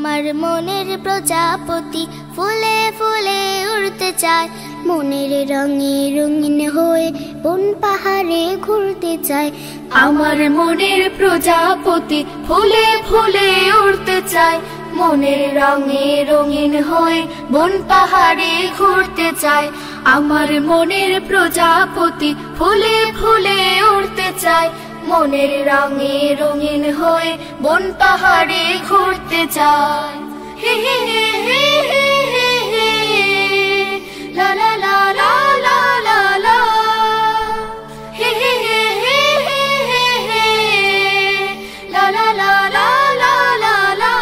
আমার মনের প্রজাপতি ফুলে ফুলে উড়তে চায়, মনের রঙে রঙিন হয়ে বন পাহাড়ে ঘুরতে চায়। আমার মনের প্রজাপতি ফুলে ফুলে উড়তে চায়, মনের রঙে রঙিন হয়ে বন পাহাড়ে ঘুরতে চায়। আমার মনের প্রজাপতি ফুলে ফুলে উড়তে চায়, মনের রঙে রঙিন হয়ে বন পাহাড়ে ঘুরতে চায়। হে হে হে হে হে হে হে, লা লা লা লা লা লা লা, হে হে হে হে হে হে হে, লা লা লা লা লা লা লা।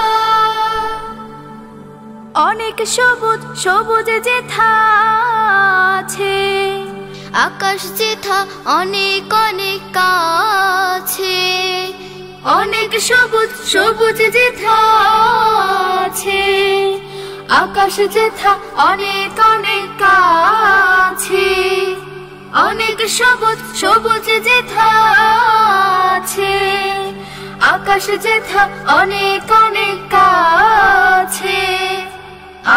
অনেক সবুজ সবুজ যেথা আছে, আকাশ যেথা অনেক অনেক কাছে। অনেক সবুজ সবুজ যেথা আছে, আকাশ যেথা অনেক অনেক কাছে। অনেক সবুজ সবুজ যেথা আছে, আকাশ যেথা অনেক অনেক কাছে।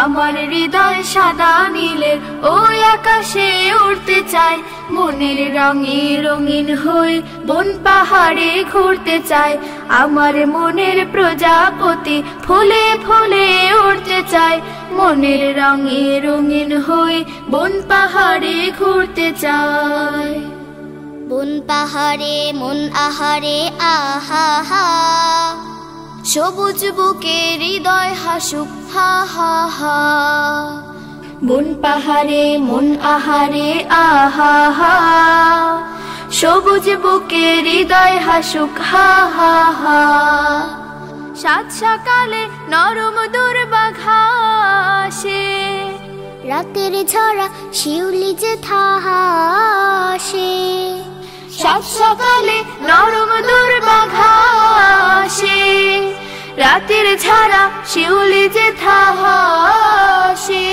আমার হৃদয় সাদা নীলের ওই আকাশে উড়তে চায়, মনের রঙে রঙিন হয়ে বন পাহাড়ে ঘুরতে চায়। আমার মনের প্রজাপতি ফুলে ফুলে উড়তে চায়, মনের রঙে রঙিন হয়ে বন পাহাড়ে ঘুরতে চায়। বন পাহাড়ে মন আহারে আহা হা, সবুজ বুকে হৃদয় হাসুক হা হা হা। বন পাহাড়ে মন আহারে আহা হা, সবুজ বুকে হৃদয় হাসুক হা হা হা। সাত সকালে নরম দুর্বা ঘাসে, রাতের ঝরা শিউলি যেথা হাসে। সাত সকালে নরম দুর্বা ঘাসে, রাতের ঝরা শিউলি যেথা হাসে।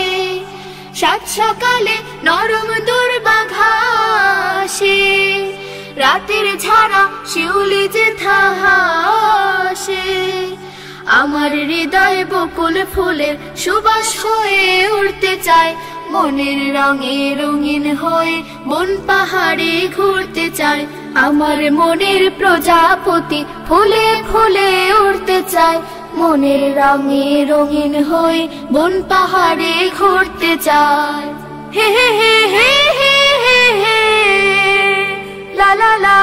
সাত সকালে নরম দুর্বা ঘাসে, রাতের ঝরা শিউলি যেথা হাসে। আমার হৃদয় বকুল ফুলের সুবাস হয়ে উড়তে চায়, মনের রঙে রঙিন হয়ে বন পাহাড়ে ঘুরতে চায়। আমার মনের প্রজাপতি ফুলে ফুলে উড়তে চায়, মনের রঙে রঙিন হয়ে বন পাহাড়ে ঘুরতে চায়। হে হে হে হে হে হে, লা লা লা